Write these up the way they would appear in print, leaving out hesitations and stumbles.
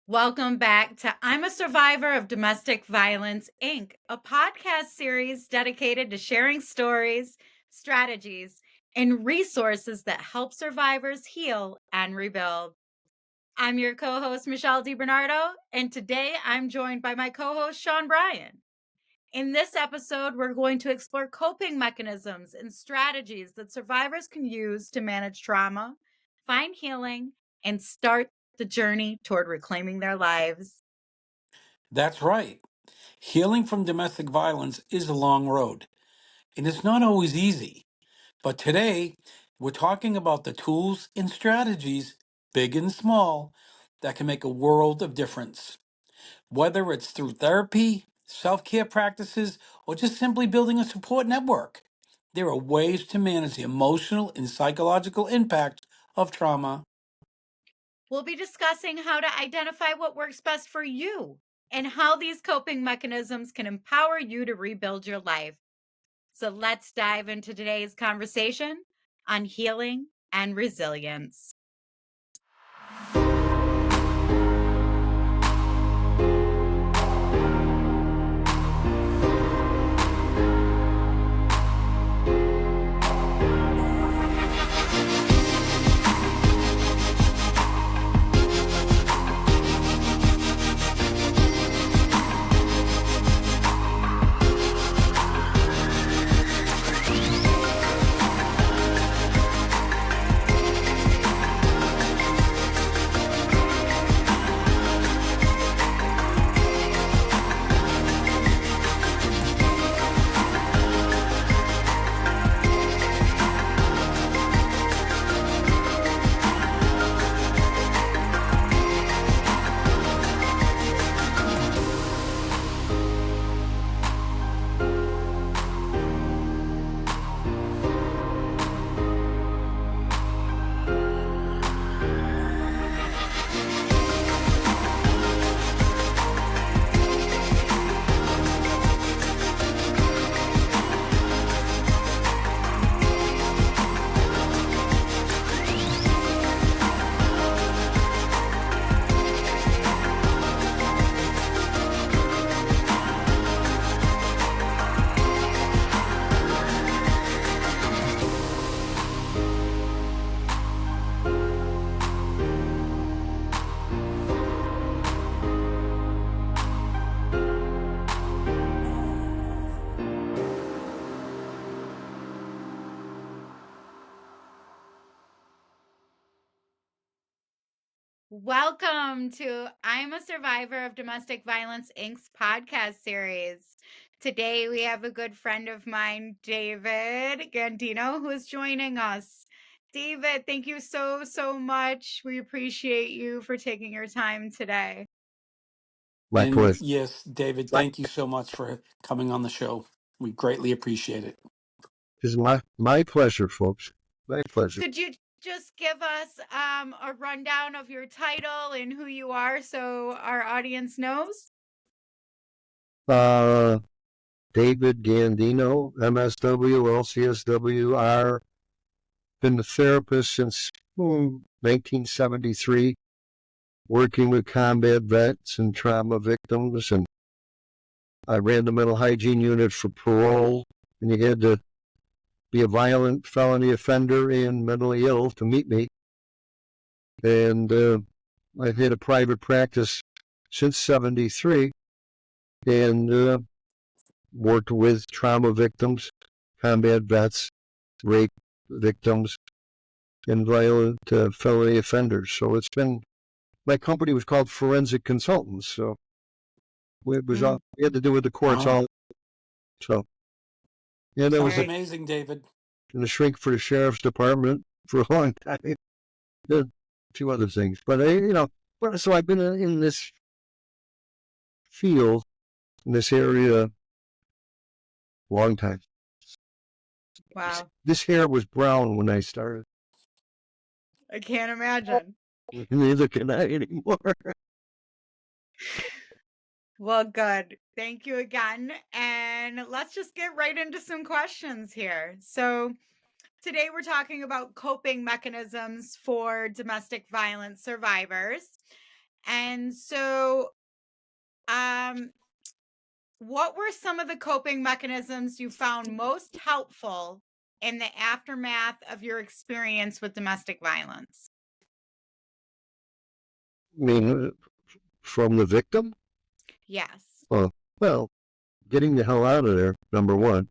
Welcome back to I'm a Survivor of Domestic Violence, Inc., a podcast series dedicated to sharing stories, strategies, and resources that help survivors heal and rebuild. I'm your co host, Michelle DiBernardo, and today I'm joined by my co host, Sean Bryan. In this episode, we're going to explore coping mechanisms and strategies that survivors can use to manage trauma, find healing, and start the journey toward reclaiming their lives. That's right. Healing from domestic violence is a long road, and it's not always easy. But today, we're talking about the tools and strategies, big and small, that can make a world of difference. Whether it's through therapy, self care practices, or just simply building a support network, there are ways to manage the emotional and psychological impact of trauma. We'll be discussing how to identify what works best for you and how these coping mechanisms can empower you to rebuild your life. So let's dive into today's conversation on healing and resilience. Welcome to I'm a Survivor of Domestic Violence Inc.'s podcast series. Today we have a good friend of mine, David Gandino, who is joining us. David, thank you so much. We appreciate you for taking your time today. And Likewise. yes, David, thank you so much for coming on the show. We greatly appreciate it. It's my pleasure, folks. My pleasure. Could you just give us a rundown of your title and who you are so our audience knows? David Gandino, MSW, LCSWR. Been a therapist since 1973, working with combat vets and trauma victims. And I ran the mental hygiene unit for parole, and you had to be a violent felony offender and mentally ill to meet me. And I've had a private practice since 73 and worked with trauma victims, combat vets, rape victims, and violent felony offenders. So it's been, my company was called Forensic Consultants. So it was all, we had to do with the courts Wow. all. So, yeah, that was Sounds Right. amazing, David. in the shrink for the sheriff's department for a long time. A few other things, but so I've been in this field, in this area, a long time. Wow. This hair was brown when I started. I can't imagine. Neither can I anymore. Well, good. Thank you again. And let's just get right into some questions here. So, today we're talking about coping mechanisms for domestic violence survivors. And so, what were some of the coping mechanisms you found most helpful in the aftermath of your experience with domestic violence? I mean, from the victim? Yes. Well, getting the hell out of there, number one,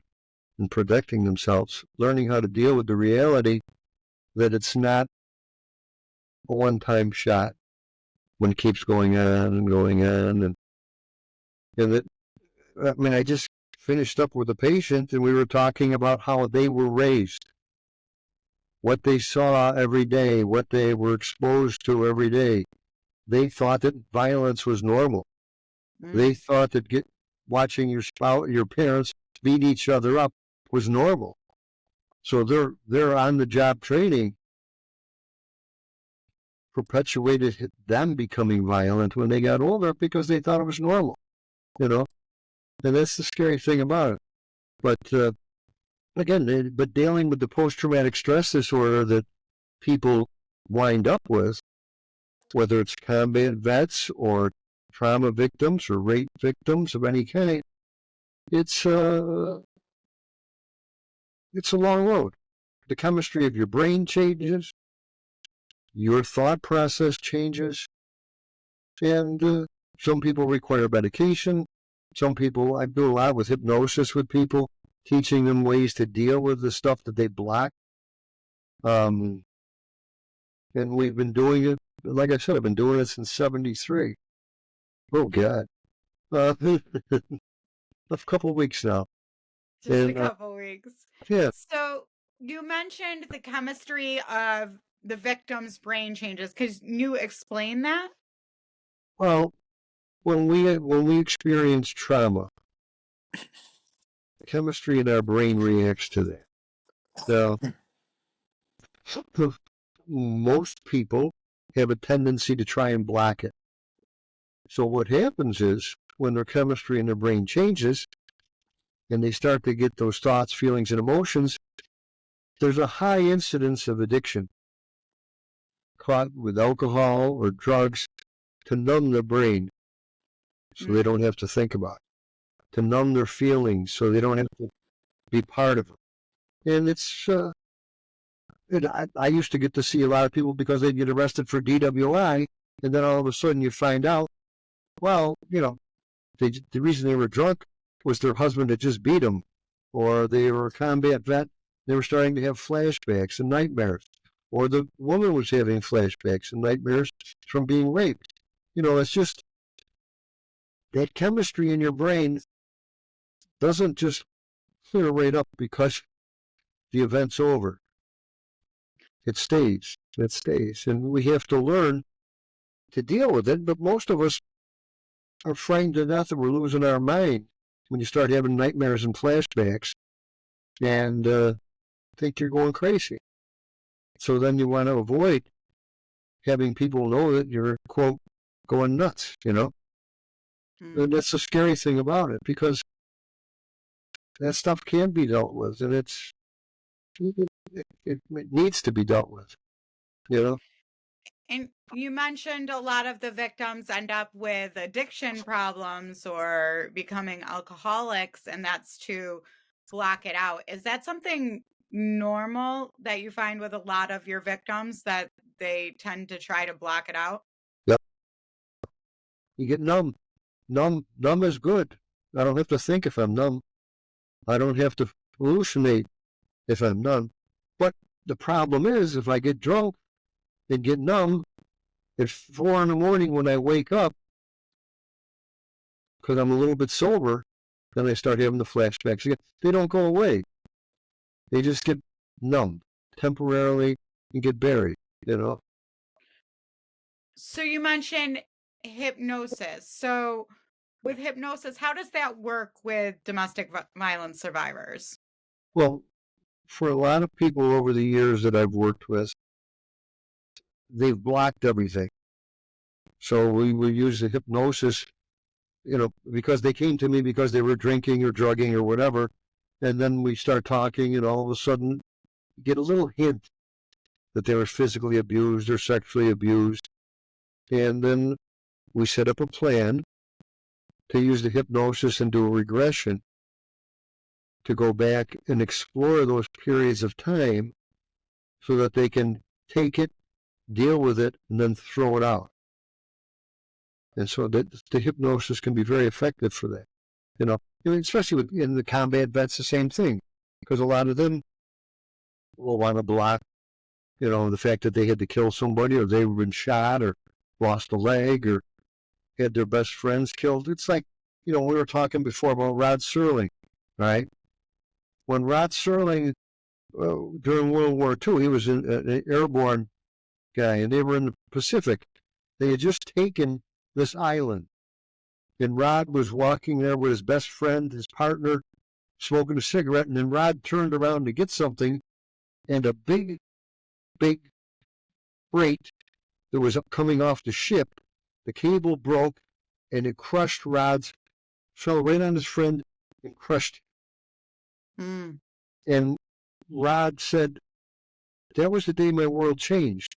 and protecting themselves, learning how to deal with the reality that it's not a one-time shot when it keeps going on and going on. And that, I mean, I just finished up with a patient and we were talking about how they were raised, what they saw every day, what they were exposed to every day. They thought that violence was normal. They Mm. thought that watching your parents beat each other up was normal. So their on the job training perpetuated them becoming violent when they got older because they thought it was normal, you know. And that's the scary thing about it. But again, but dealing with the post-traumatic stress disorder that people wind up with, whether it's combat vets or trauma victims or rape victims of any kind, it's uh, it's a long road. The chemistry of your brain changes, your thought process changes, and some people require medication. Some people, I do a lot with hypnosis with people, teaching them ways to deal with the stuff that they block. And we've been doing it, like I said, I've been doing it since '73. Oh, God. A couple of weeks now. Just a And couple weeks. yeah, So, you mentioned the chemistry of the victim's brain changes. Could you explain that? well, when we experience trauma, the chemistry in our brain reacts to that. Now, most people have a tendency to try and block it. So what happens is when their chemistry in their brain changes and they start to get those thoughts, feelings, and emotions, there's a high incidence of addiction caught with alcohol or drugs to numb the brain so they don't Mm. have to think about it, to numb their feelings so they don't have to be part of it. And I used to get to see a lot of people because they'd get arrested for DWI, and then all of a sudden you find out, well, the reason they were drunk was their husband had just beat them, or they were a combat vet. They were starting to have flashbacks and nightmares, or the woman was having flashbacks and nightmares from being raped. It's just that chemistry in your brain doesn't just clear right up because the event's over. It stays. It stays. And we have to learn to deal with it, but most of us are frightened to death that we're losing our mind when you start having nightmares and flashbacks and think you're going crazy. So then you want to avoid having people know that you're, quote, going nuts. And Mm. that's the scary thing about it because that stuff can be dealt with and it needs to be dealt with, you know? And you mentioned a lot of the victims end up with addiction problems or becoming alcoholics, and that's to block it out. Is that something normal that you find with a lot of your victims that they tend to try to block it out? Yep. You get numb. Numb is good. I don't have to think if I'm numb. I don't have to hallucinate if I'm numb. But the problem is if I get drunk and get numb at 4 in the morning when I wake up, because I'm a little bit sober, then I start having the flashbacks again. They don't go away. They just get numb temporarily and get buried. So you mentioned hypnosis. So with hypnosis, how does that work with domestic violence survivors? Well, for a lot of people over the years that I've worked with, they've blocked everything. So we will use the hypnosis, because they came to me because they were drinking or drugging or whatever. And then we start talking, and all of a sudden, get a little hint that they were physically abused or sexually abused. And then we set up a plan to use the hypnosis and do a regression to go back and explore those periods of time so that they can take it, deal with it, and then throw it out. And so that the hypnosis can be very effective for that. Especially in the combat vets, the same thing, because a lot of them will want to block, the fact that they had to kill somebody, or they've been shot, or lost a leg, or had their best friends killed. It's like, we were talking before about Rod Serling, right? When Rod Serling, during World War II, he was an airborne guy, and they were in the Pacific. They had just taken this island, and Rod was walking there with his best friend, his partner, smoking a cigarette, and then Rod turned around to get something, and a big freight that was coming off the ship, the cable broke, and it crushed Rod's, fell right on his friend and crushed him. And Rod said, that was the day my world changed.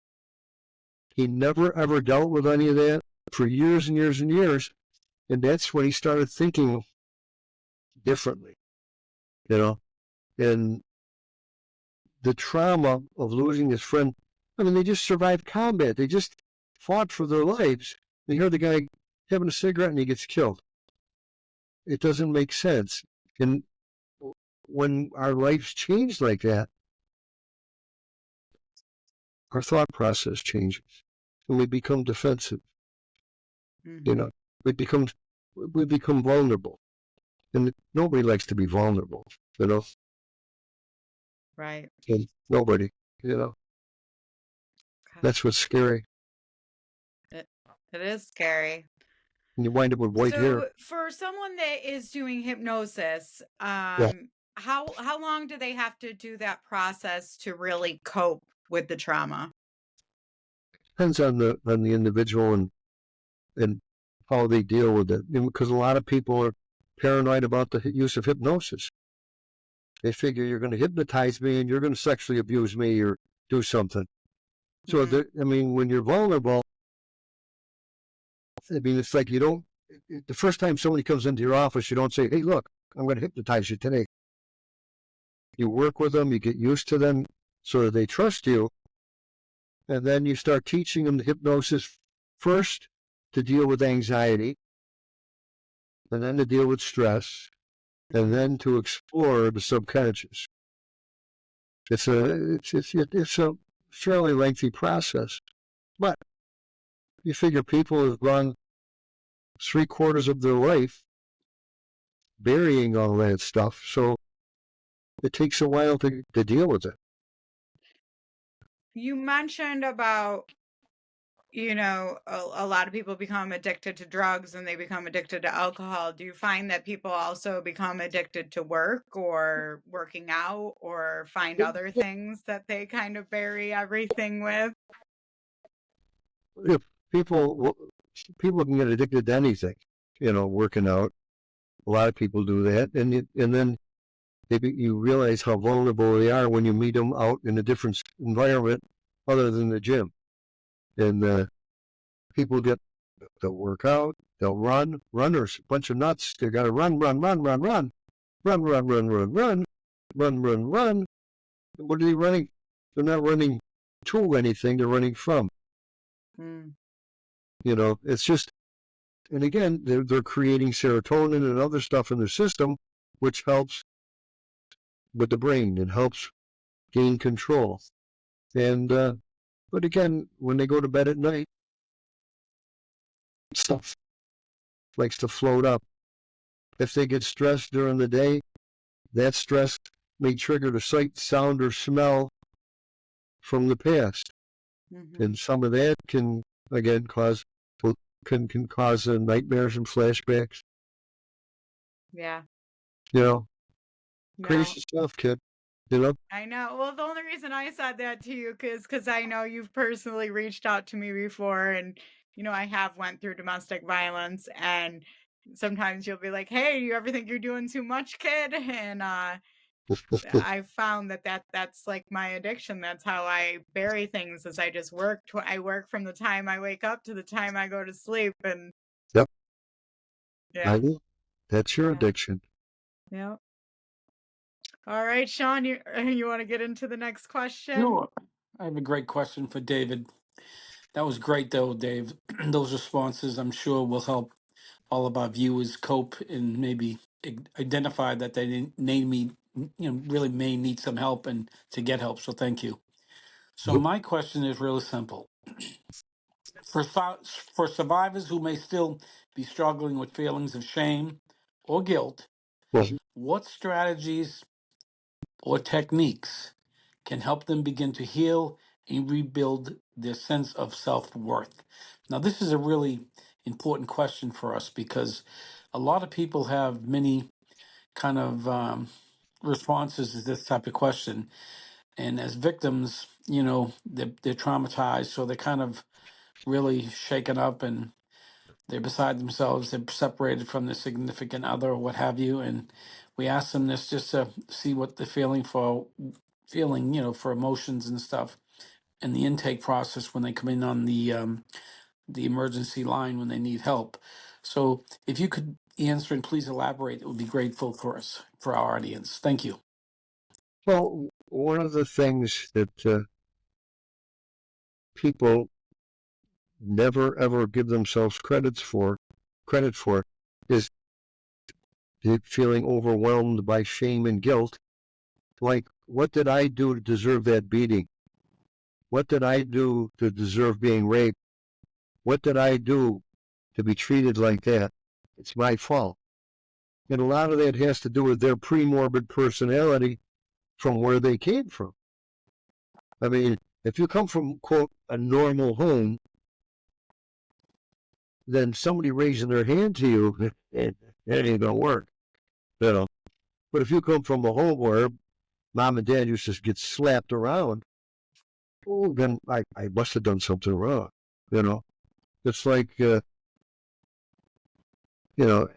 He never, ever dealt with any of that for years and years and years. And that's when he started thinking differently, and the trauma of losing his friend. I mean, they just survived combat. They just fought for their lives. They hear the guy having a cigarette and he gets killed. It doesn't make sense. And when our lives change like that, our thought process changes and we become defensive. Mm-hmm. We become vulnerable. And nobody likes to be vulnerable, Right. And nobody, Okay. That's what's scary. It is scary. And you wind up with white hair. So for someone that is doing hypnosis, Yeah. how long do they have to do that process to really cope with the trauma? Depends on the individual and how they deal with it. Because a lot of people are paranoid about the use of hypnosis. They figure you're going to hypnotize me and you're going to sexually abuse me or do something. So, when you're vulnerable, it's like you don't, the first time somebody comes into your office, you don't say, hey, look, I'm going to hypnotize you today. You work with them, you get used to them so that they trust you. And then you start teaching them the hypnosis first to deal with anxiety, and then to deal with stress, and then to explore the subconscious. It's a fairly lengthy process, but you figure people have gone 3/4 of their life burying all that stuff, so it takes a while to deal with it. You mentioned about, a lot of people become addicted to drugs and they become addicted to alcohol. Do you find that people also become addicted to work or working out or find other things that they kind of bury everything with? If people can get addicted to anything, working out. A lot of people do that, and then you realize how vulnerable they are when you meet them out in a different environment other than the gym. And people they'll work out, they'll run, runners, a bunch of nuts. They got to run, run, run, run, run, run, run, run, run, run, run, run, run. What are they running? They're not running to anything. They're running from. It's just, and again, they're creating serotonin and other stuff in their system, which helps with the brain and helps gain control. And but again, when they go to bed at night, stuff likes to float up. If they get stressed during the day, that stress may trigger the sight, sound, or smell from the past. And some of that can, again, cause nightmares and flashbacks. Yeah. Crazy stuff, kid. I know. Well, the only reason I said that to you is because I know you've personally reached out to me before, and I have went through domestic violence, and sometimes you'll be like, "Hey, you ever think you're doing too much, kid?" And I found that's like my addiction. That's how I bury things. Is I just work. I work from the time I wake up to the time I go to sleep, and Yep, I yeah, know. That's your yeah, addiction. yeah. All right, Sean, you you want to get into the next question? Sure. I have a great question for David. That was great, though, Dave. Those responses, I'm sure, will help all of our viewers cope and maybe identify that really may need some help and to get help. So thank you. So Yep. my question is really simple. For survivors who may still be struggling with feelings of shame or guilt, Well, what strategies or techniques can help them begin to heal and rebuild their sense of self-worth? Now, this is a really important question for us because a lot of people have many kind of responses to this type of question. And as victims, they're traumatized, so they're kind of really shaken up and they're beside themselves. They're separated from their significant other or what have you. And we ask them this just to see what they're feeling, for emotions and stuff. And the intake process when they come in on the emergency line when they need help. So if you could answer and please elaborate, it would be grateful for us, for our audience. Thank you. well, one of the things that people never ever give themselves credit for is feeling overwhelmed by shame and guilt. Like, what did I do to deserve that beating? What did I do to deserve being raped? What did I do to be treated like that? It's my fault. And a lot of that has to do with their pre-morbid personality from where they came from. I mean, if you come from, quote, a normal home, then somebody raising their hand to you, it ain't gonna work, you know. But if you come from a home where mom and dad used to get slapped around, oh, then I must have done something wrong, you know. It's like, you know,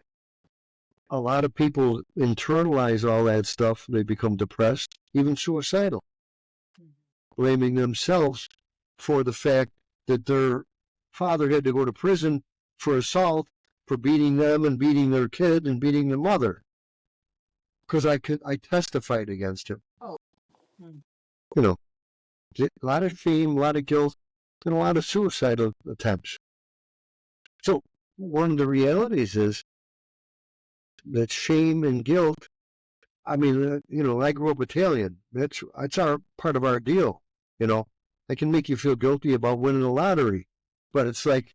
a lot of people internalize all that stuff. They become depressed, even suicidal, blaming themselves for the fact that their father had to go to prison for assault, for beating them and beating their kid and beating their mother. Because I testified against him. Mm. You know, a lot of shame, a lot of guilt, and a lot of suicidal attempts. So one of the realities is that shame and guilt. I mean, I grew up Italian. That's our part of our deal. You know, I can make you feel guilty about winning the lottery, but it's like,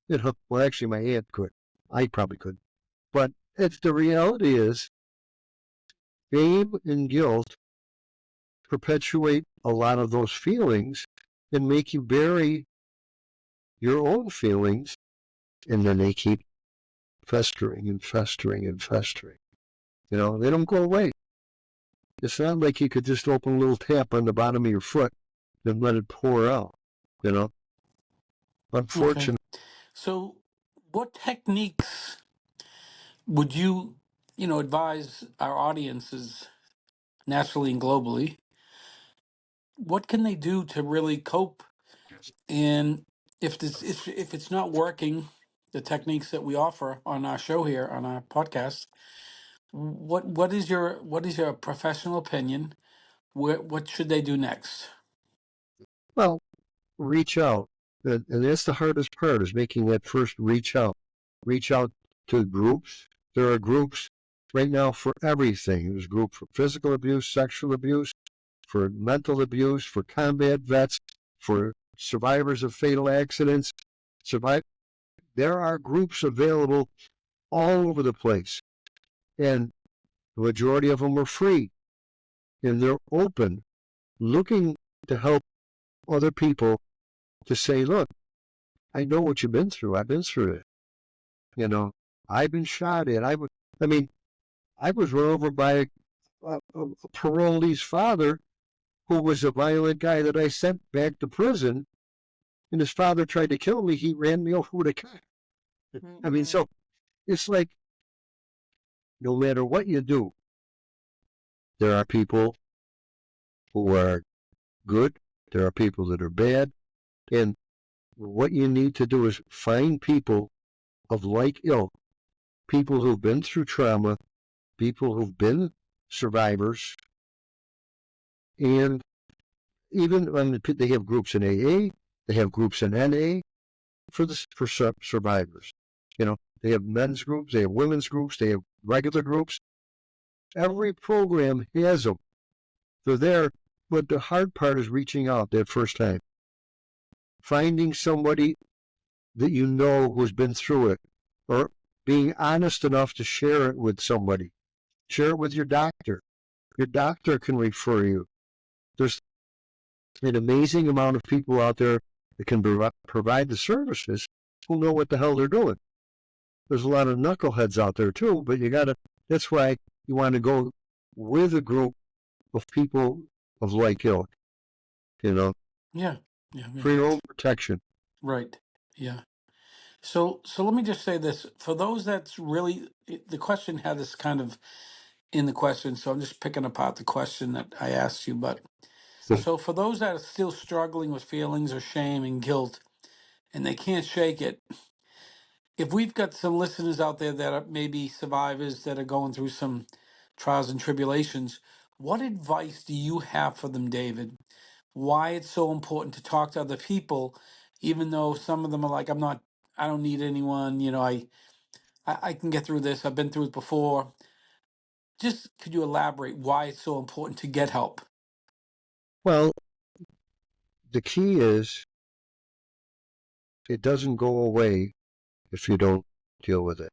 well, actually, my aunt could. I probably could, but it's the reality is shame and guilt perpetuate a lot of those feelings and make you bury your own feelings, and then they keep festering and festering and festering. They don't go away. It's not like you could just open a little tap on the bottom of your foot and let it pour out, you know. Okay. Unfortunately, So what techniques would you, advise our audiences nationally and globally? What can they do to really cope? And if it's not working, the techniques that we offer on our show here on our podcast, what is your professional opinion? What should they do next? well, reach out. And that's the hardest part is making that first reach out. Reach out to groups. There are groups right now for everything. There's a group for physical abuse, sexual abuse, for mental abuse, for combat vets, for survivors of fatal accidents. Survive. There are groups available all over the place. And the majority of them are free. And they're open, looking to help other people to say, look, I know what you've been through. I've been through it. You know, I've been shot at. I was run over by a parolee's father who was a violent guy that I sent back to prison. And his father tried to kill me. He ran me over with a car. I mean, Mm-mm. so it's like no matter what you do, There are people who are good. There are people that are bad. And what you need to do is find people of like ilk, people who've been through trauma, people who've been survivors, and even when they have groups in AA, they have groups in NA for survivors. You know, they have men's groups, they have women's groups, they have regular groups. Every program has them. They're there, but the hard part is reaching out that first time. Finding somebody that you know who's been through it, or being honest enough to share it with somebody. Share it with your doctor. Your doctor can refer you. There's an amazing amount of people out there that can provide the services who know what the hell they're doing. There's a lot of knuckleheads out there too, but that's why you want to go with a group of people of like ilk, you know, Yeah. Yeah. for your own protection. Right. Yeah. So let me just say this. For those that's really, the question had this kind of in the question, so I'm just picking apart the question that I asked you. But so for those that are still struggling with feelings of shame and guilt and they can't shake it, if we've got some listeners out there that are maybe survivors that are going through some trials and tribulations, what advice do you have for them, David? Why it's so important to talk to other people, even though some of them are like, I don't need anyone, I can get through this. I've been through it before. Just could you elaborate why it's so important to get help? Well, the key is it doesn't go away if you don't deal with it.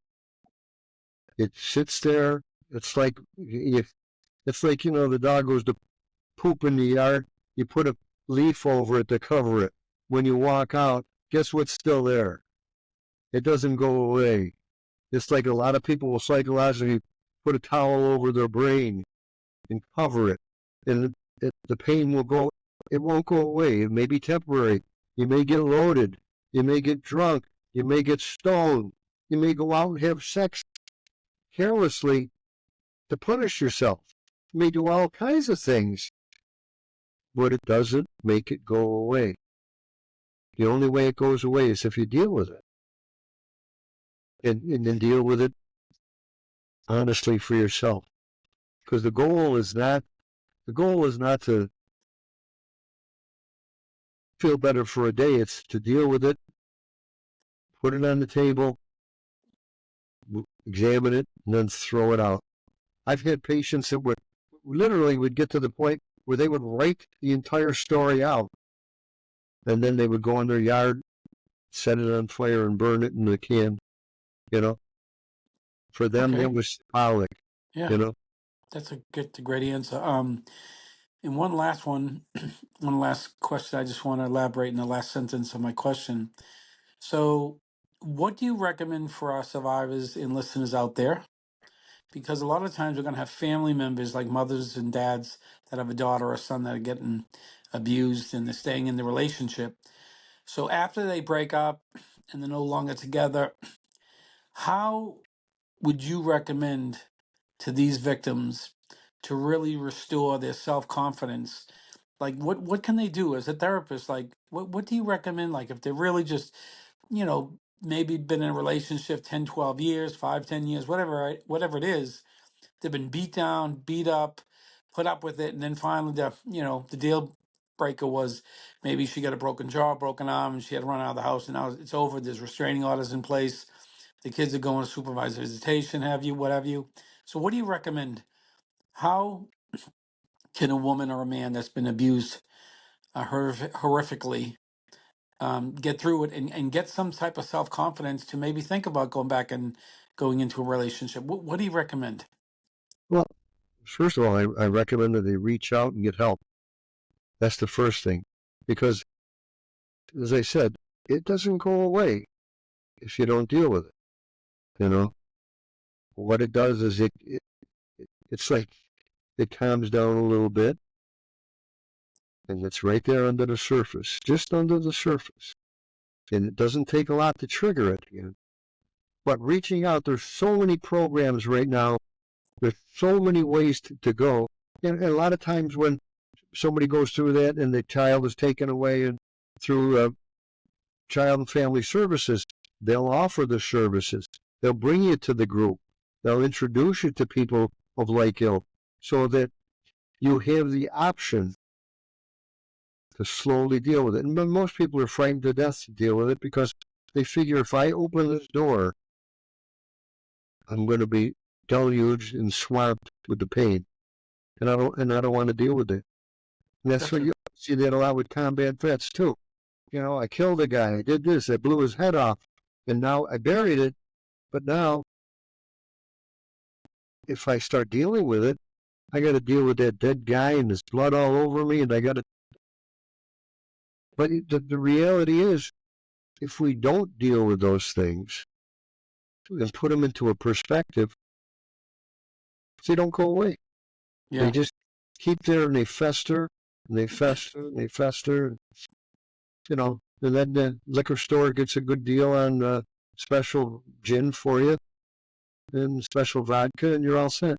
It sits there. It's like the dog goes to poop in the yard. You put a leaf over it to cover it. When you walk out, guess what's still there? It doesn't go away. It's like a lot of people will psychologically put a towel over their brain and cover it, and the pain will go. It won't go away. It may be temporary. You may get loaded. You may get drunk. You may get stoned. You may go out and have sex carelessly to punish yourself. You may do all kinds of things, but it doesn't make it go away. The only way it goes away is if you deal with it, and then deal with it honestly for yourself. Because the goal is not to feel better for a day. It's to deal with it, put it on the table, examine it, and then throw it out. I've had patients that would get to the point where they would write the entire story out, and then they would go in their yard, set it on fire, and burn it in the can. You know, for them, Okay. it was symbolic. Yeah, You know, that's a great answer. And one last one, one last question. I just want to elaborate in the last sentence of my question. So, what do you recommend for our survivors and listeners out there? Because a lot of times we're going to have family members like mothers and dads that have a daughter or son that are getting abused and they're staying in the relationship. So after they break up and they're no longer together, how would you recommend to these victims to really restore their self-confidence? Like what can they do as a therapist? Like what do you recommend? Like if they're really just, maybe been in a relationship 10, 12 years, 5, 10 years, whatever it is, they've been beat down, beat up, put up with it, and then finally the deal breaker was maybe she got a broken jaw, broken arm, and she had to run out of the house, and now it's over. There's restraining orders in place. The kids are going to supervised visitation, what have you. So what do you recommend? How can a woman or a man that's been abused horrifically get through it and get some type of self-confidence to maybe think about going back and going into a relationship? What do you recommend? well, first of all, I recommend that they reach out and get help. That's the first thing, because as I said, it doesn't go away if you don't deal with it. You know, what it does is it's like it calms down a little bit, and it's right there under the surface, just under the surface. And it doesn't take a lot to trigger it. But reaching out, there's so many programs right now. There's so many ways to go. And a lot of times when somebody goes through that and the child is taken away and through child and family services, they'll offer the services. They'll bring you to the group. They'll introduce you to people of like ilk so that you have the option to slowly deal with it. And most people are frightened to death to deal with it because they figure if I open this door, I'm going to be deluged and swamped with the pain, and I don't want to deal with it. And that's That's what a, you see that a lot with combat vets too. You know, I killed a guy, I did this, I blew his head off, and now I buried it. But now, if I start dealing with it, I got to deal with that dead guy and there's blood all over me, and I got to. But the reality is, if we don't deal with those things and put them into a perspective, they don't go away. They yeah, just keep there and they fester and they fester and they fester. You know, and then the liquor store gets a good deal on special gin for you and special vodka, and you're all set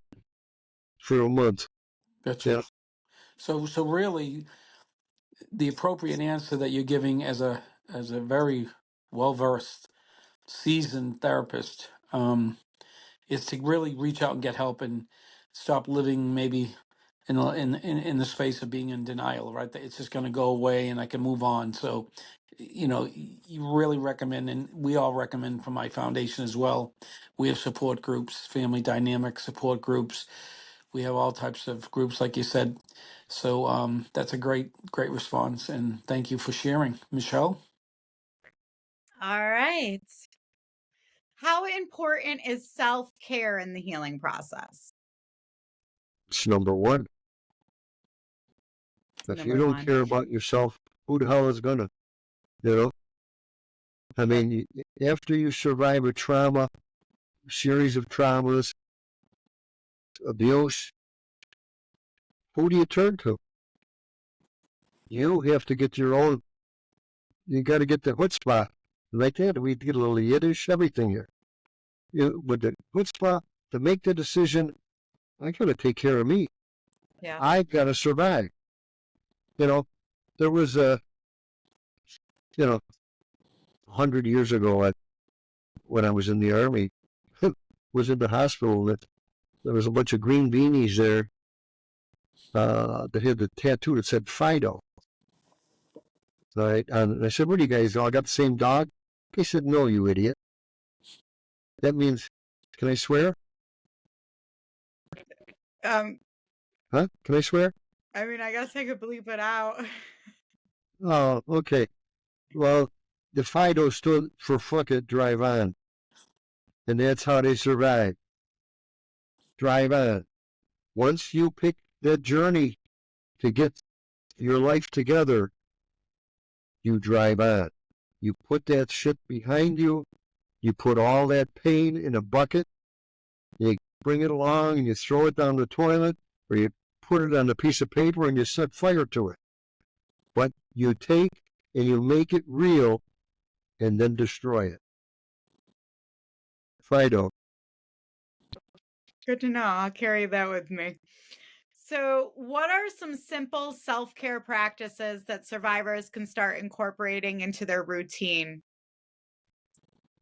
for a month. gotcha. Yeah, So really, the appropriate answer that you're giving as a very well versed, seasoned therapist, is to really reach out and get help and stop living maybe in the space of being in denial, right? That it's just going to go away and I can move on. So, you really recommend, and we all recommend from my foundation as well. We have support groups, family dynamic support groups. We have all types of groups, like you said. So that's a great response, and thank you for sharing, Michelle. All right. How important is self care in the healing process? it's number one. If you Number don't one. care about yourself, who the hell is gonna? You know, I Yep. mean, after you survive a trauma, series of traumas, abuse, who do you turn to? You have to get your own. You got to get the chutzpah. Like that, we get a little Yiddish, everything here. With the chutzpah to make the decision, I got to take care of me. Yeah. I got to survive. You know, there was you know, 100 years ago, when I was in the army, was in the hospital, that there was a bunch of green beanies there that had the tattoo that said Fido. Right? And I said, what do you guys all got the same dog? He said, no, you idiot. That means, can I swear? Um, Huh? Can I swear? I mean, I guess I could bleep it out. Oh, okay. Well, the Fido stood for fuck it, drive on. And that's how they survive. Drive on. Once you pick that journey to get your life together, you drive on. You put that shit behind you. You put all that pain in a bucket. You bring it along and you throw it down the toilet, or you put it on a piece of paper and you set fire to it. But you take and you make it real and then destroy it. Fido. Good to know. I'll carry that with me. So, what are some simple self care practices that survivors can start incorporating into their routine?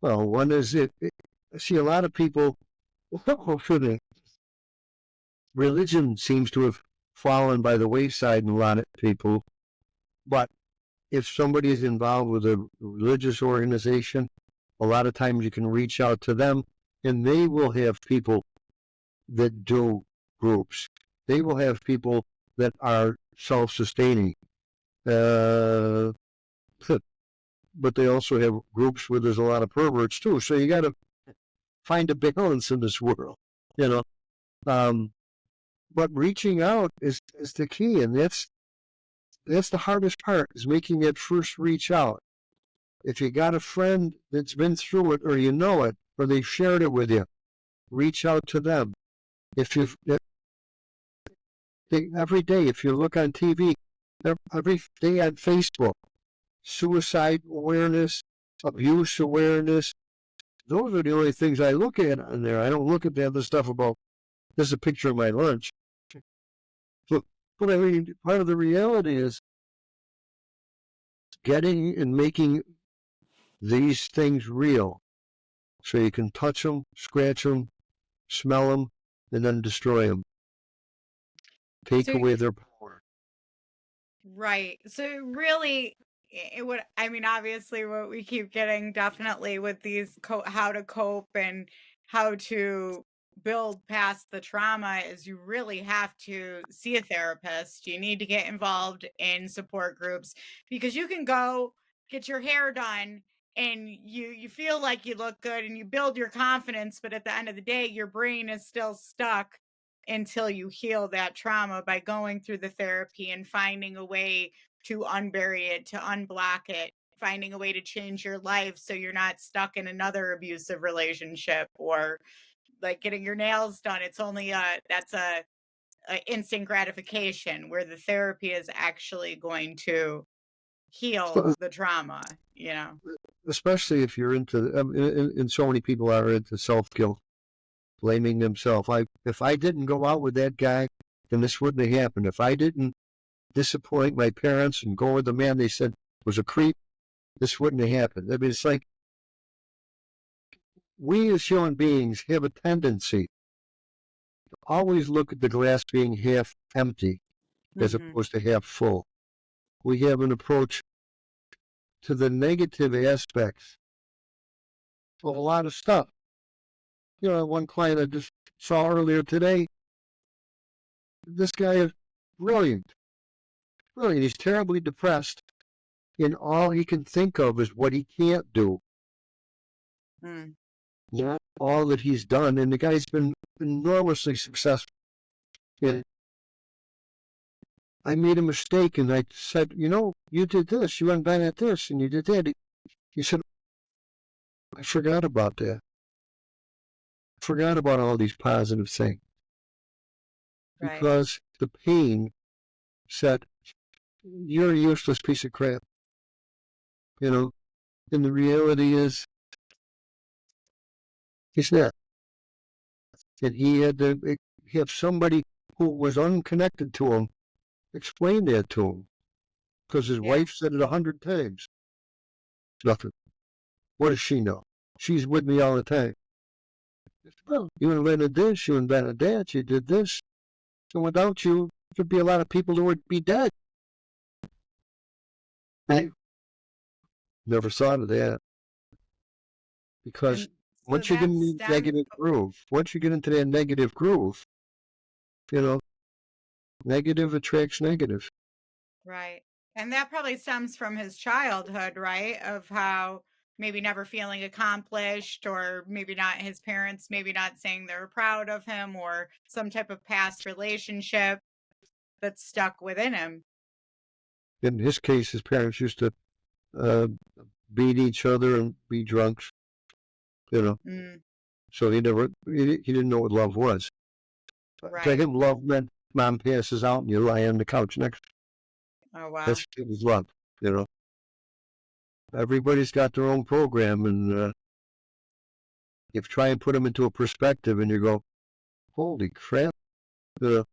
Well, one is I see a lot of people, religion seems to have fallen by the wayside in a lot of people. But if somebody is involved with a religious organization, a lot of times you can reach out to them and they will have people that do groups. They will have people that are self-sustaining. Uh, but they also have groups where there's a lot of perverts too. So you got to find a balance in this world, you know. Um, but reaching out is the key, and that's the hardest part, is making that first reach out. If you got a friend that's been through it, or you know it, or they've shared it with you, reach out to them. If every day, if you look on TV, every day on Facebook, suicide awareness, abuse awareness, those are the only things I look at on there. I don't look at the other stuff about, this is a picture of my lunch. But I mean, part of the reality is getting and making these things real so you can touch them, scratch them, smell them, and then destroy them. Take So away their power. right. So really, it would, I mean, obviously, what we keep getting definitely with these how to cope and how to build past the trauma is you really have to see a therapist. You need to get involved in support groups because you can go get your hair done and you feel like you look good and you build your confidence, but at the end of the day, your brain is still stuck until you heal that trauma by going through the therapy and finding a way to unbury it, to unblock it, finding a way to change your life so you're not stuck in another abusive relationship or like getting your nails done. It's only a instant gratification where the therapy is actually going to heal So, the trauma, you know. especially if you're into, and so many people are into self-guilt, blaming themselves. If I didn't go out with that guy, then this wouldn't have happened. If I didn't disappoint my parents and go with the man they said was a creep, this wouldn't have happened. I mean, it's like we as human beings have a tendency to always look at the glass being half empty as Mhm. opposed to half full. We have an approach to the negative aspects of a lot of stuff. You know, one client I just saw earlier today, this guy is brilliant. Brilliant. He's terribly depressed, and all he can think of is what he can't do, Mm. not all that he's done. And the guy's been enormously successful. And I made a mistake, and I said, you know, you did this, you went back at this, and you did that. He said, I forgot about that. I forgot about all these positive things Right. because the pain said, you're a useless piece of crap. You know, and the reality is, he's not. And he had to have somebody who was unconnected to him explain that to him because his Yeah. wife said it 100 times. Nothing. What does she know? She's with me all the time. Well, you invented this, you invented that, you did this. So without you, there'd be a lot of people who would be dead. I never thought of that because And so once you get that into the stems negative groove, once you get into that negative groove, you know, negative attracts negative. right. And that probably stems from his childhood, right? Of how maybe never feeling accomplished, or maybe not his parents, maybe not saying they were proud of him, or some type of past relationship that's stuck within him. In his case, his parents used to uh, beat each other and be drunks, you know. Mm, So he didn't know what love was. To right. him, love meant mom passes out and you lie on the couch next. Oh, wow. That's it was love, you know. Everybody's got their own program, and you try and put them into a perspective, and you go, "Holy crap! Uh,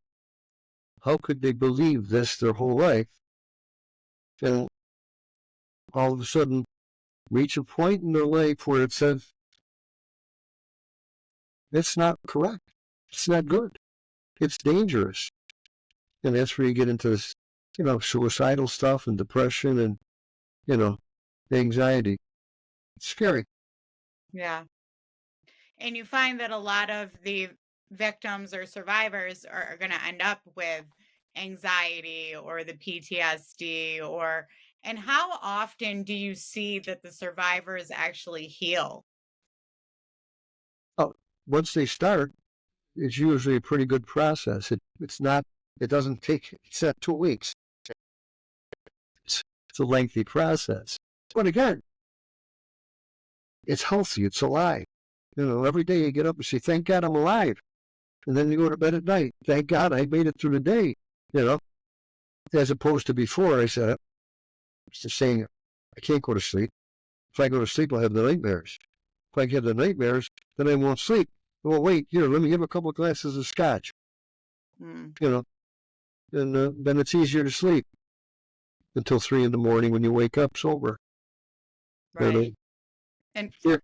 how could they believe this their whole life?" And all of a sudden, reach a point in their life where it says, "It's not correct. It's not good. It's dangerous." And that's where you get into this, you know, suicidal stuff and depression and, you know, anxiety. It's scary. Yeah. And you find that a lot of the victims or survivors are going to end up with anxiety or the PTSD, or, and how often do you see that the survivors actually heal? Oh, once they start, it's usually a pretty good process. It's not, it doesn't take, it's not 2 weeks. It's a lengthy process. But again, it's healthy. It's alive. You know, every day you get up and say, thank God I'm alive. And then you go to bed at night. Thank God I made it through the day. You know, as opposed to before, I said, it's just saying, I can't go to sleep. If I go to sleep, I'll have the nightmares. If I get the nightmares, then I won't sleep. Well, wait, here, let me have a couple of glasses of scotch. Mm, You know, and then it's easier to sleep until 3 in the morning when you wake up sober. You Right. know? And Yeah,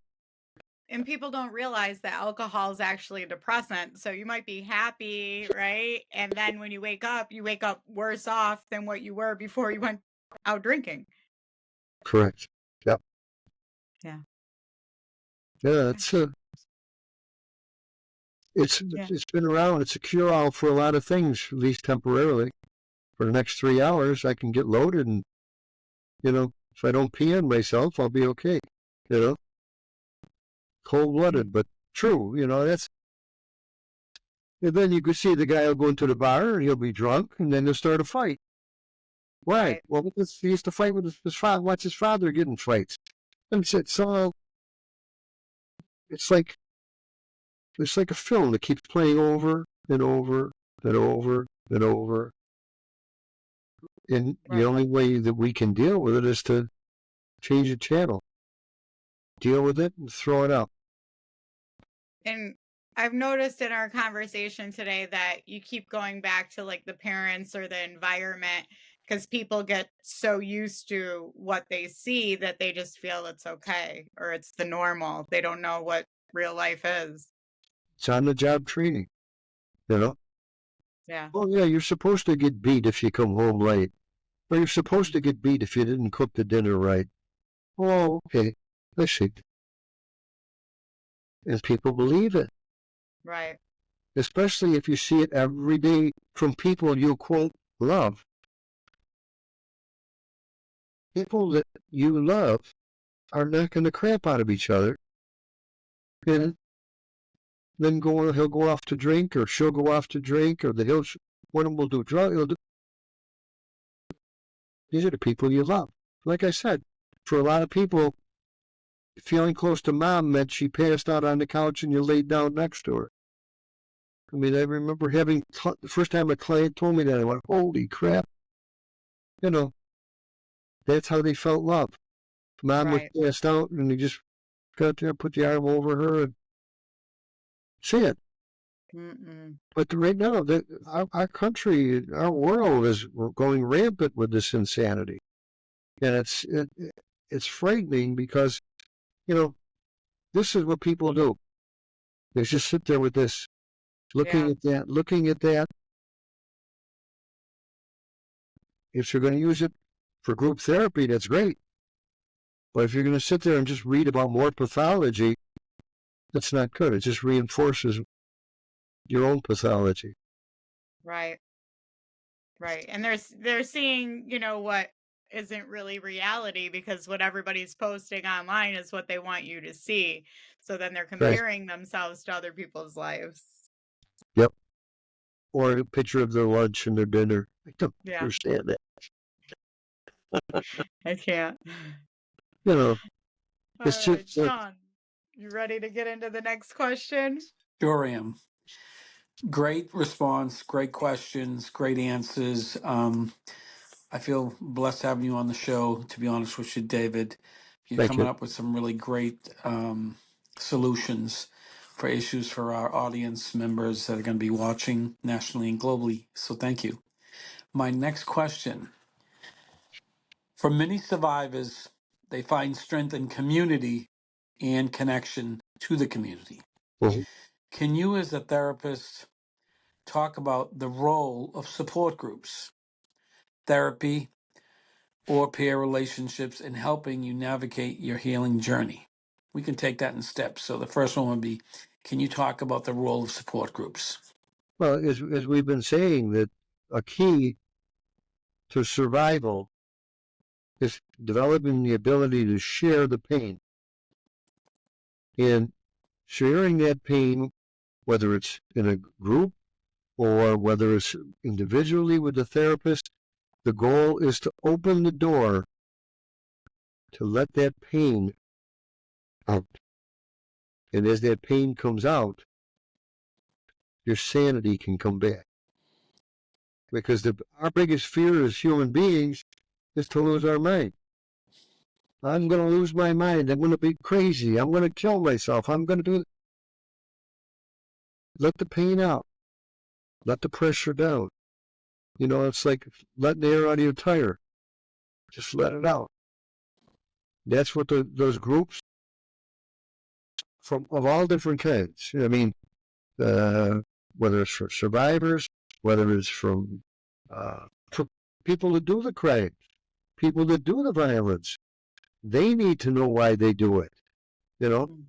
and people don't realize that alcohol is actually a depressant. So you might be happy, right? And then when you wake up worse off than what you were before you went out drinking. correct. Yep. Yeah. Yeah, Gosh. it's Yeah. it's been around. It's a cure-all for a lot of things, at least temporarily. For the next 3 hours, I can get loaded, and if I don't pee on myself, I'll be okay. You know, Mm. cold-blooded, but true. That's. And then you could see the guy will go into the bar and he'll be drunk, and then they'll start a fight. Why? Right. Well, because he used to fight with his father. Watch his father get in fights. And it's all. It's like it's like a film that keeps playing over and over and over and over. And the Right. only way that we can deal with it is to change the channel, deal with it, and throw it out. And I've noticed in our conversation today that you keep going back to like the parents or the environment because people get so used to what they see that they just feel it's okay or it's the normal. They don't know what real life is. It's on the job training. You know. Yeah. Oh yeah, you're supposed to get beat if you come home late, or you're supposed Mm. to get beat if you didn't cook the dinner right. Oh, okay. I see. And people believe it, Right. especially if you see it every day from people you quote love. People that you love are knocking the crap out of each other, and then he'll go off to drink, or she'll go off to drink, or one of them will do drugs. These are the people you love. Like I said, for a lot of people, feeling close to mom meant she passed out on the couch and you laid down next to her. I mean, I remember the first time a client told me that, I went, holy crap. You know, that's how they felt love. Mom was Right. passed out and they just got there, put the arm over her and see it. Mm-mm. But right now, our country, our world is going rampant with this insanity. And it's frightening because, you know, this is what people do. They just sit there with this, looking Yeah. at that, looking at that. If you're going to use it for group therapy, that's great. But if you're going to sit there and just read about more pathology, that's not good. It just reinforces your own pathology. Right. Right. And they're seeing, what isn't really reality because what everybody's posting online is what they want you to see. So then they're Right. comparing themselves to other people's lives. Yep. Or a picture of their lunch and their dinner. I don't Yeah, understand that. I can't. You know, All it's right, just, Sean, you ready to get into the next question? Sure am. Great response, great questions, great answers. I feel blessed having you on the show, to be honest with you, David. You're thank coming you. up with some really great solutions for issues for our audience members that are going to be watching nationally and globally. So thank you. My next question: for many survivors, they find strength in community and connection to the community. Mhm. Can you, as a therapist, talk about the role of support groups, therapy, or peer relationships in helping you navigate your healing journey? We can take that in steps. So the first one would be, can you talk about the role of support groups? Well, as we've been saying, that a key to survival is developing the ability to share the pain. And sharing that pain, whether it's in a group or whether it's individually with the therapist, the goal is to open the door to let that pain out. And as that pain comes out, your sanity can come back. Because our biggest fear as human beings is to lose our mind. I'm going to lose my mind. I'm going to be crazy. I'm going to kill myself. I'm going to do. Let the pain out. Let the pressure down. It's like letting the air out of your tire. Just let it out. That's what those groups of all different kinds. I mean, whether it's for survivors, whether it's for people that do the crime, people that do the violence, they need to know why they do it.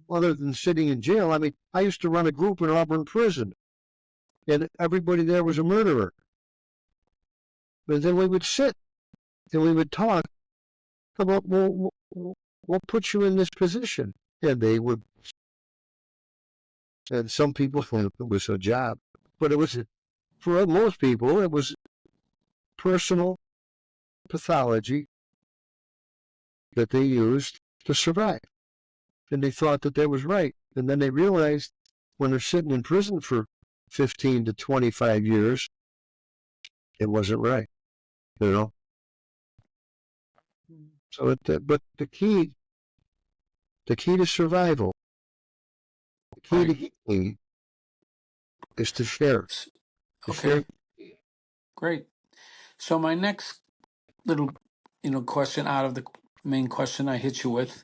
Other than sitting in jail. I mean, I used to run a group in Auburn prison, and everybody there was a murderer. But then we would sit and we would talk about, well, what put you in this position? And they would, and some people thought it was a job, but it was, for most people, it was personal pathology that they used to survive. And they thought that was right. And then they realized when they're sitting in prison for 15 to 25 years, it wasn't right, you know? So, but the key to survival, the key Right. to healing is to share. To share. Okay. Great. So my next little, question out of the main question I hit you with.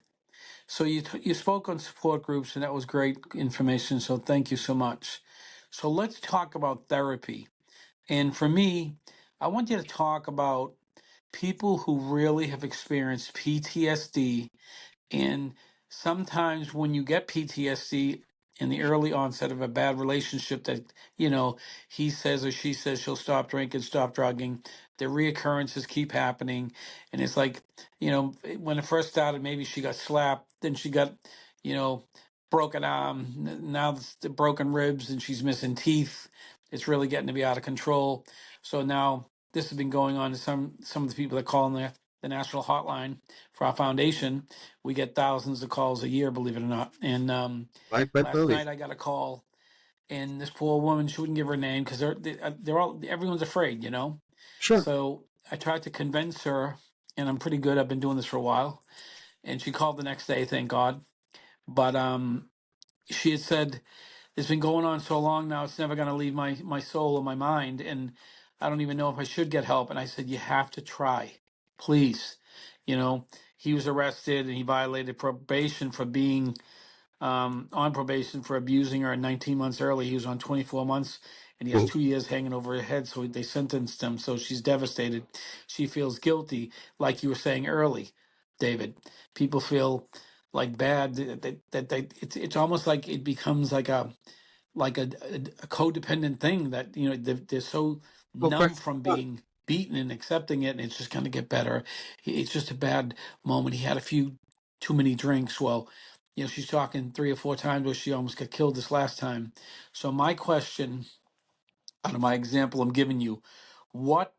So you spoke on support groups, and that was great information. So thank you so much. So let's talk about therapy. And for me, I want you to talk about people who really have experienced PTSD. And sometimes when you get PTSD in the early onset of a bad relationship that, he says or she says she'll stop drinking, stop drugging, the reoccurrences keep happening. And it's like, when it first started, maybe she got slapped, then she got, you know, broken arm, now it's the broken ribs and she's missing teeth. It's really getting to be out of control. So now this has been going on to some of the people that call in the national hotline for our foundation. We get thousands of calls a year, believe it or not. And I last believe. night I got a call, and this poor woman, she wouldn't give her name because they're all everyone's afraid. Sure. So I tried to convince her, and I'm pretty good. I've been doing this for a while, and she called the next day, thank God. But she had said it's been going on so long now, it's never going to leave my soul or my mind, and I don't even know if I should get help. And I said, you have to try, please. He was arrested and he violated probation for being on probation for abusing her 19 months early. He was on 24 months, and he has Well, 2 years hanging over her head. So they sentenced him. So she's devastated. She feels guilty, like you were saying early, David. People feel like bad it's almost like it becomes like a codependent thing that they're so numb from being beaten and accepting it, and it's just going to get better. It's just a bad moment. He had a few too many drinks. Well, she's talking 3 or 4 times where she almost got killed this last time. So my question, out of my example I'm giving you, what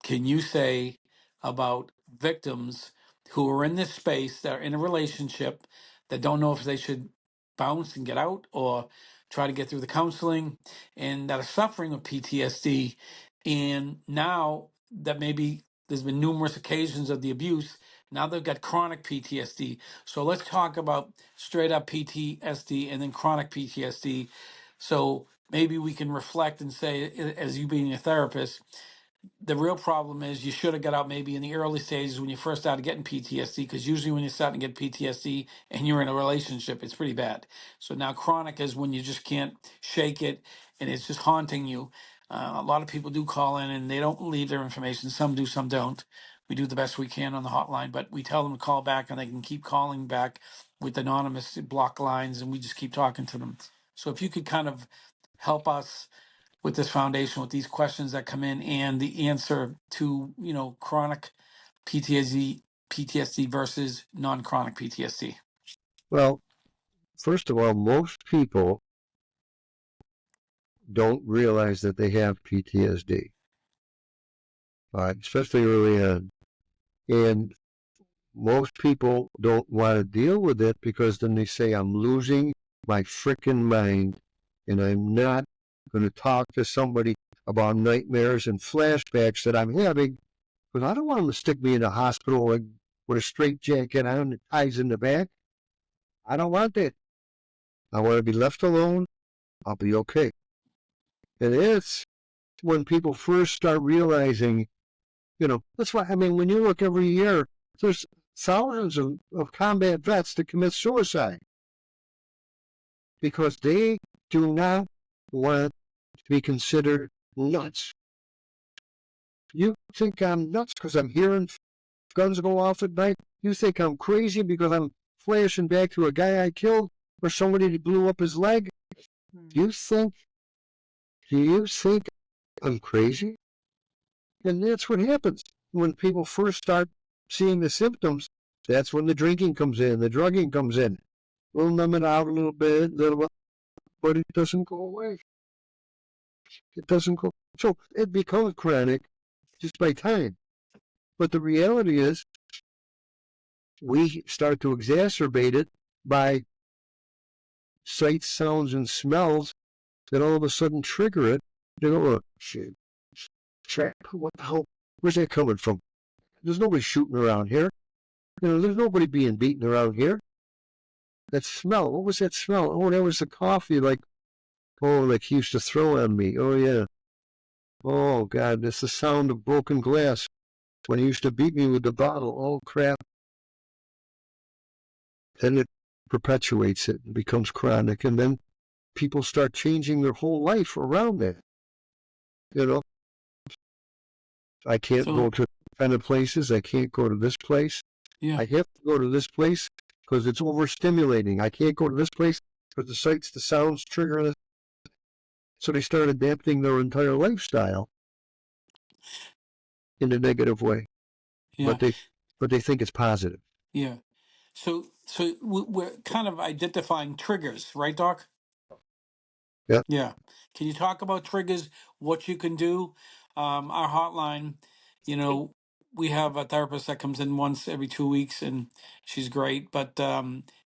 can you say about victims who are in this space, that are in a relationship, that don't know if they should bounce and get out or try to get through the counseling, and that are suffering with PTSD? And now that maybe there's been numerous occasions of the abuse, now they've got chronic PTSD. So let's talk about straight up PTSD and then chronic PTSD. So maybe we can reflect and say, as you being a therapist, the real problem is you should have got out maybe in the early stages when you first started getting PTSD, because usually when you're starting to get PTSD and you're in a relationship, it's pretty bad. So now chronic is when you just can't shake it and it's just haunting you. A lot of people do call in and they don't leave their information. Some do, some don't. We do the best we can on the hotline, but we tell them to call back and they can keep calling back with anonymous block lines, and we just keep talking to them. So if you could kind of help us with this foundation, with these questions that come in, and the answer to chronic PTSD versus non-chronic PTSD. Well, first of all, most people don't realize that they have PTSD, especially early on. And most people don't want to deal with it because then they say, I'm losing my freaking mind and I'm not going to talk to somebody about nightmares and flashbacks that I'm having, because I don't want them to stick me in a hospital with a straitjacket on and ties in the back. I don't want that. I want to be left alone. I'll be okay. And when people first start realizing, that's why, I mean, when you look every year, there's thousands of combat vets that commit suicide because they do not want to be considered nuts. You think I'm nuts because I'm hearing guns go off at night? You think I'm crazy because I'm flashing back to a guy I killed or somebody that blew up his leg? Do you think I'm crazy? And that's what happens when people first start seeing the symptoms. That's when the drinking comes in, the drugging comes in. We'll numb it out a little bit, but it doesn't go away. It doesn't go. So it becomes chronic just by time. But the reality is, we start to exacerbate it by sights, sounds, and smells that all of a sudden trigger it. You go, oh, shit, what the hell? Where's that coming from? There's nobody shooting around here. There's nobody being beaten around here. That smell, what was that smell? Oh, that was the coffee, like he used to throw on me. Oh, yeah. Oh, God, that's the sound of broken glass when he used to beat me with the bottle. Oh, crap. Then it perpetuates it and becomes chronic, and then people start changing their whole life around that. I can't go to kind of places. I can't go to this place. Yeah. I have to go to this place because it's overstimulating. I can't go to this place because the sights, the sounds trigger it. So they start adapting their entire lifestyle in a negative way. Yeah. But they think it's positive. Yeah. So we're kind of identifying triggers, right, Doc? Yeah. Yeah. Can you talk about triggers, what you can do? Our hotline, we have a therapist that comes in once every 2 weeks, and she's great. But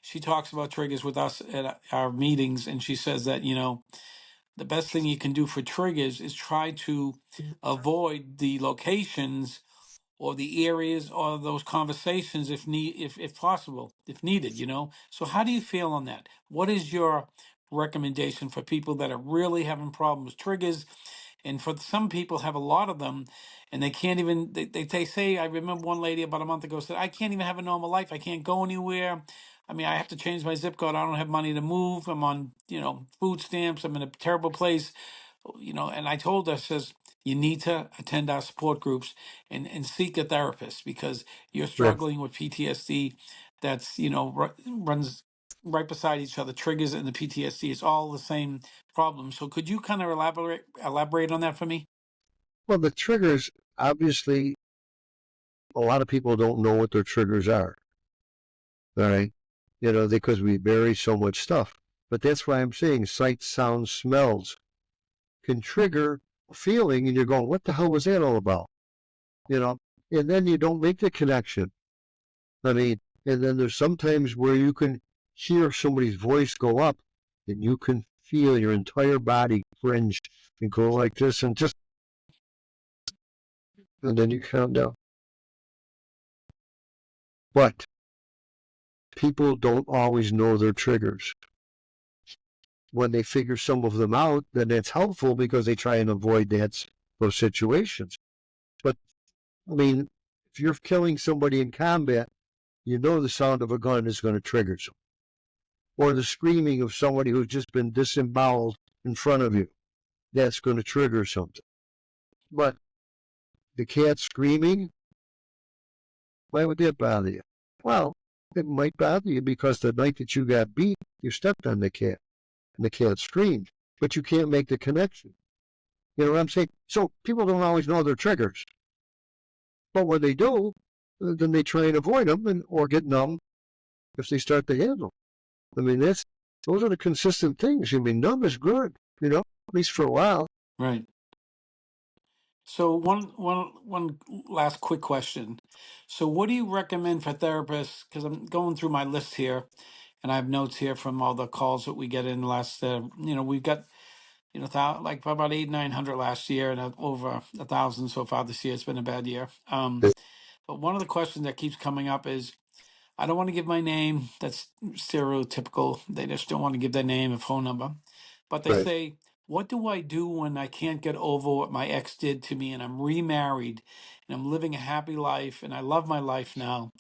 she talks about triggers with us at our meetings, and she says that, the best thing you can do for triggers is try to avoid the locations or the areas or those conversations if possible, if needed, So how do you feel on that? What is your recommendation for people that are really having problems with triggers? And for some people have a lot of them and they can't even they say, I remember one lady about a month ago said, I can't even have a normal life. I can't go anywhere. I mean, I have to change my zip code. I don't have money to move. I'm on, food stamps. I'm in a terrible place, and I told her, says, you need to attend our support groups and seek a therapist because you're Right. struggling with PTSD that's, runs right beside each other. Triggers and the PTSD, it's all the same problem. So could you kind of elaborate on that for me? Well, the triggers, obviously, a lot of people don't know what their triggers are. All right. Because we bury so much stuff. But that's why I'm saying sights, sounds, smells can trigger a feeling, and you're going, what the hell was that all about? And then you don't make the connection. I mean, and then there's sometimes where you can hear somebody's voice go up, and you can feel your entire body cringe and go like this, and then you calm down. But people don't always know their triggers. When they figure some of them out, then it's helpful because they try and avoid those situations. But I mean, if you're killing somebody in combat, the sound of a gun is going to trigger some. Or the screaming of somebody who's just been disemboweled in front of you, that's going to trigger something. But the cat screaming, why would that bother you? Well, it might bother you because the night that you got beat, you stepped on the cat and the cat screamed, but you can't make the connection. You know what I'm saying? So people don't always know their triggers. But when they do, then they try and avoid them or get numb if they start to handle. I mean, those are the consistent things. I mean, numb is good, at least for a while. Right. So one last quick question. So what do you recommend for therapists? Because I'm going through my list here, and I have notes here from all the calls that we get in the last. We've got like about 900 last year, and over 1,000 so far this year. It's been a bad year. But one of the questions that keeps coming up is, I don't want to give my name. That's stereotypical. They just don't want to give their name and phone number. But they Right. say, What do I do when I can't get over what my ex did to me and I'm remarried and I'm living a happy life and I love my life now,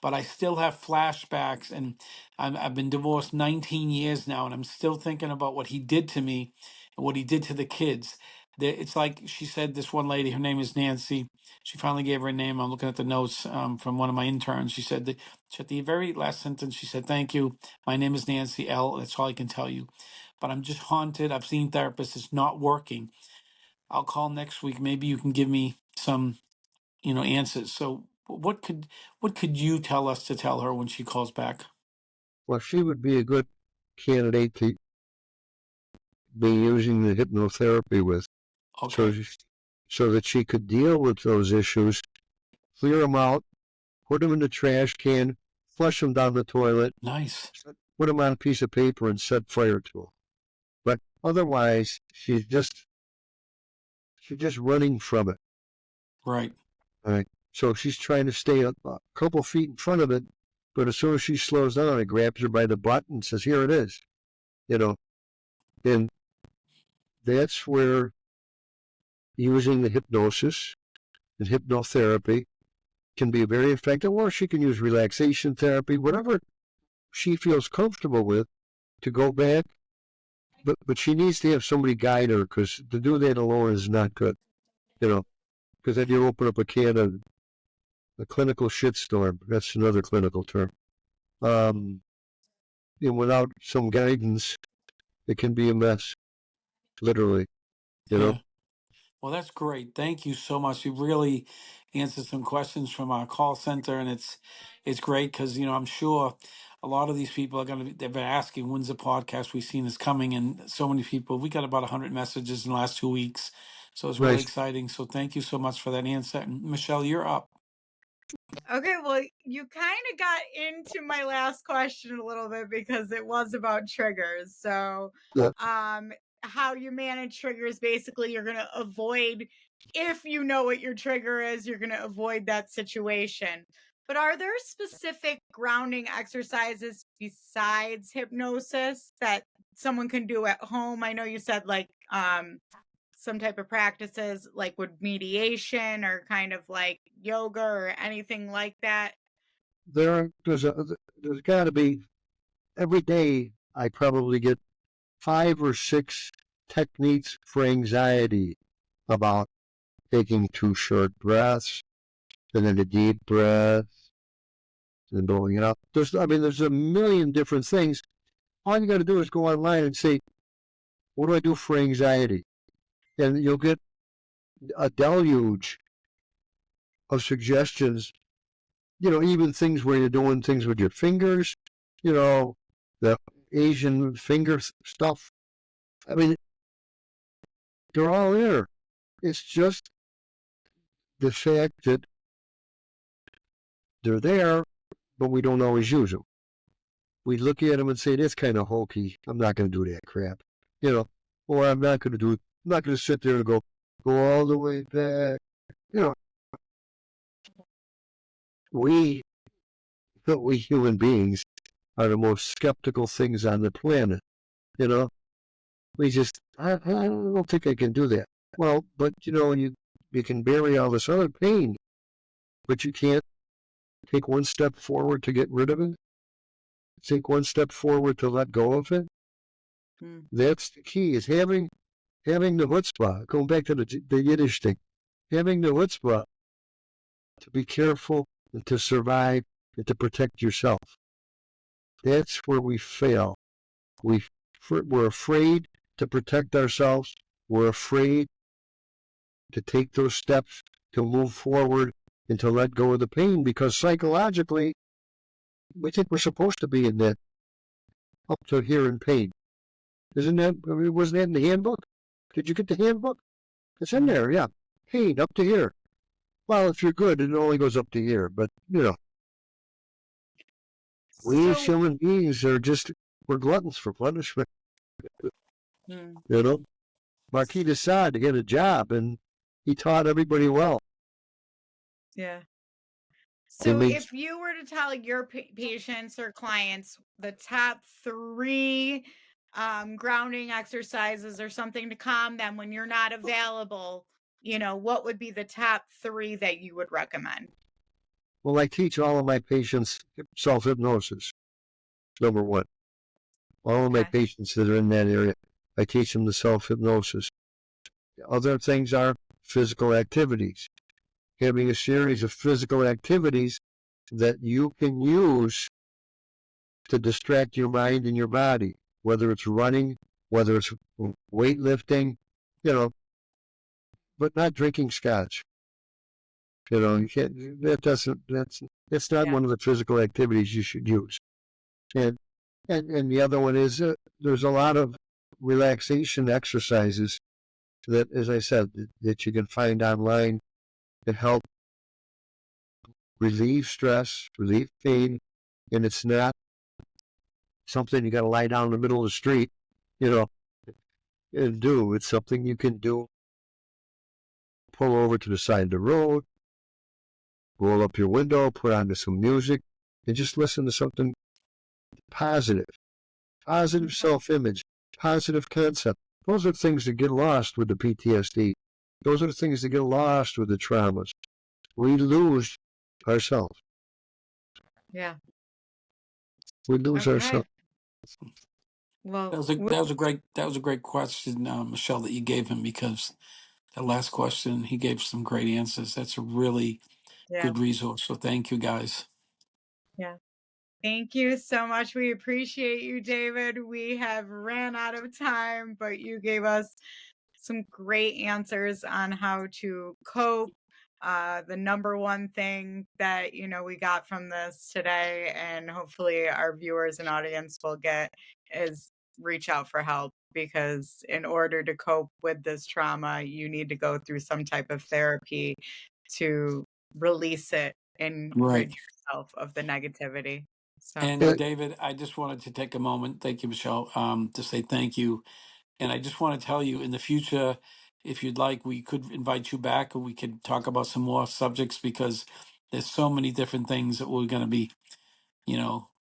but I still have flashbacks and I've been divorced 19 years now and I'm still thinking about what he did to me and what he did to the kids. It's like she said, this one lady, her name is Nancy. She finally gave her a name. I'm looking at the notes from one of my interns. She said that at the very last sentence, she said, "Thank you. My name is Nancy L. That's all I can tell you. But I'm just haunted. I've seen therapists. It's not working. I'll call next week. Maybe you can give me some, answers." So what could you tell us to tell her when she calls back? Well, she would be a good candidate to be using the hypnotherapy with, so Okay. so that she could deal with those issues, clear them out, put them in the trash can, flush them down the toilet, Nice. put them on a piece of paper, and set fire to them. But otherwise, she's just running from it. Right. All right. So she's trying to stay a couple feet in front of it, but as soon as she slows down, it grabs her by the butt and says, "Here it is." You know, and that's where using the hypnosis and hypnotherapy can be very effective, or she can use relaxation therapy, whatever she feels comfortable with, to go back. But she needs to have somebody guide her, because to do that alone is not good. Because then you open up a can of a clinical shitstorm. That's another clinical term. Um, and without some guidance, it can be a mess, literally. You know. Yeah. Well, that's great. Thank you so much. You really answered some questions from our call center, and it's great because I'm sure a lot of these people are going to be. They've been asking, "When's the podcast?" We've seen this coming, and so many people. We got about 100 messages in the last 2 weeks, so it's really Nice. exciting. So thank you so much for that answer. And Michelle, you're up. Okay, well, you kind of got into my last question a little bit because it was about triggers. So, Yeah. um, how you manage triggers, basically, you're going to avoid, if you know what your trigger is, you're going to avoid that situation. But are there specific grounding exercises besides hypnosis that someone can do at home? I know you said some type of practices like would mediation or kind of like yoga or anything like that? There's got to be, every day I probably get 5 or 6 techniques for anxiety, about taking 2 short breaths, and then a deep breath, and blowing it out. There's a million different things. All you got to do is go online and say, "What do I do for anxiety?" And you'll get a deluge of suggestions. Even things where you're doing things with your fingers. The Asian finger stuff. I mean, they're all there. It's just the fact that they're there, but we don't always use them. We look at them and say, "That's kind of hokey. I'm not going to do that crap." You know, or I'm not going to do. I'm not going to sit there and go all the way back. You know, we we human beings are the most skeptical things on the planet. You know, I don't think I can do that. Well, but you can bury all this other pain, but you can't take one step forward to get rid of it. Take one step forward to let go of it. Mm. That's the key, is having the chutzpah. Going back to the Yiddish thing, having the chutzpah to be careful and to survive and to protect yourself. That's where we fail. We're afraid to protect ourselves. We're afraid to take those steps to move forward and to let go of the pain, because psychologically, we think we're supposed to be in that up to here in pain. Wasn't that in the handbook? Did you get the handbook? It's in there, yeah. Pain up to here. Well, if you're good, it only goes up to here. But, we as So, human beings we're gluttons for punishment. mm, You know, Marquis de Sade to get a job, and he taught everybody well. yeah. They So, made if you were to tell your patients or clients the top three grounding exercises or something to calm them when you're not available, what would be the top 3 that you would recommend? Well, I teach all of my patients self hypnosis, number one. All of my Okay. patients that are in that area, I teach them the self hypnosis. Other things are physical activities. Having a series of physical activities that you can use to distract your mind and your body, whether it's running, whether it's weightlifting, you know, but not drinking scotch. You can't, that's not Yeah. one of the physical activities you should use. And, and the other one is there's a lot of relaxation exercises that, as I said, that you can find online that help relieve stress, relieve pain, and it's not something you got to lie down in the middle of the street, you know, and do. It's something you can do. Pull over to the side of the road, roll up your window, put on some music, and just listen to something positive. Positive Okay. self-image, positive concept. Those are things that get lost with the PTSD. Those are the things that get lost with the traumas. We lose ourselves. Yeah. We lose Okay. ourselves. Well, That was a great question, Michelle, that you gave him, because that last question he gave some great answers. That's a really yeah. good resource. So thank you guys. Yeah. Thank you so much. We appreciate you, David. We have ran out of time, but you gave us some great answers on how to cope. The number one thing that we got from this today, and hopefully our viewers and audience will get, is reach out for help, because in order to cope with this trauma, you need to go through some type of therapy to release it and Right. rid yourself of the negativity. So, And David, I just wanted to take a moment, thank you, Michelle, to say thank you. And I just want to tell you, in the future, if you'd like, we could invite you back, or we could talk about some more subjects, because there's so many different things that we're going to be,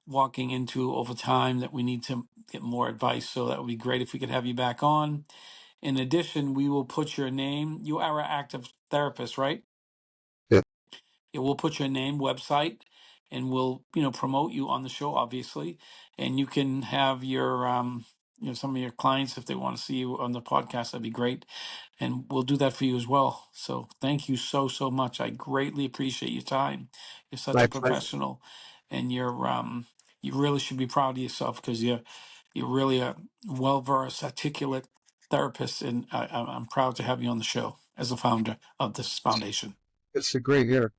walking into over time, that we need to get more advice. So that would be great if we could have you back on. In addition, we will put your name. You are an active therapist, right? Yeah, Yeah, we'll put your name, website, and we'll promote you on the show, obviously, and you can have your some of your clients, if they want to see you on the podcast, that'd be great, and we'll do that for you as well. So thank you so much. I greatly appreciate your time. You're such my a pleasure. professional, and you really should be proud of yourself, because you're really a well versed, articulate therapist, and I'm proud to have you on the show as the founder of this foundation. It's a great year.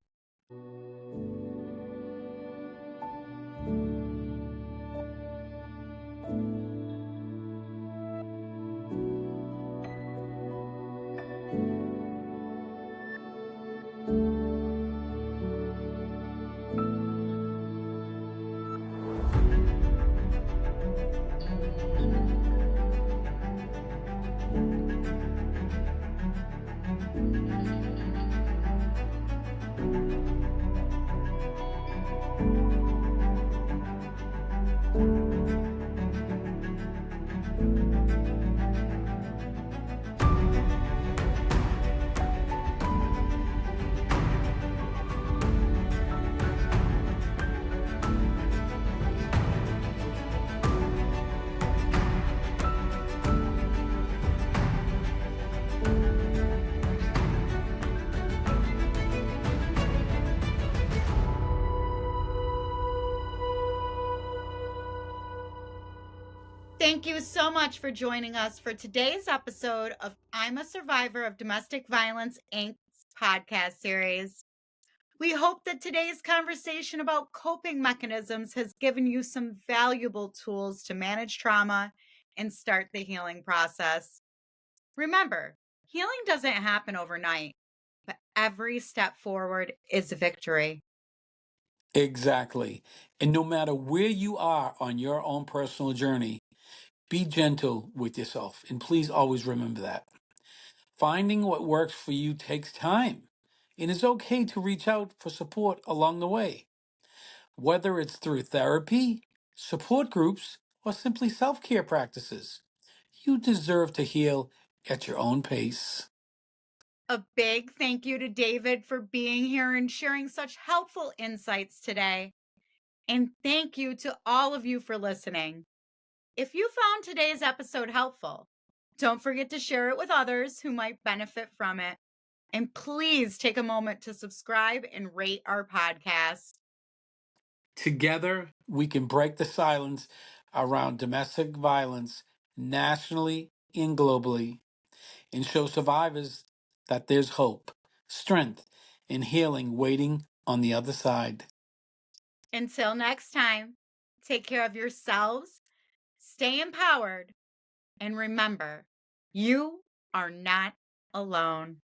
thank you so much for joining us for today's episode of I'm a Survivor of Domestic Violence Inc.'s podcast series. We hope that today's conversation about coping mechanisms has given you some valuable tools to manage trauma and start the healing process. Remember, healing doesn't happen overnight, but every step forward is a victory. Exactly. And no matter where you are on your own personal journey, be gentle with yourself. And please always remember that. Finding what works for you takes time. And it's okay to reach out for support along the way, whether it's through therapy, support groups, or simply self care practices. You deserve to heal at your own pace. A big thank you to David for being here and sharing such helpful insights today. And thank you to all of you for listening. If you found today's episode helpful, don't forget to share it with others who might benefit from it. And please take a moment to subscribe and rate our podcast. Together, we can break the silence around domestic violence nationally and globally and show survivors that there's hope, strength, and healing waiting on the other side. Until next time, take care of yourselves, stay empowered, and remember, you are not alone.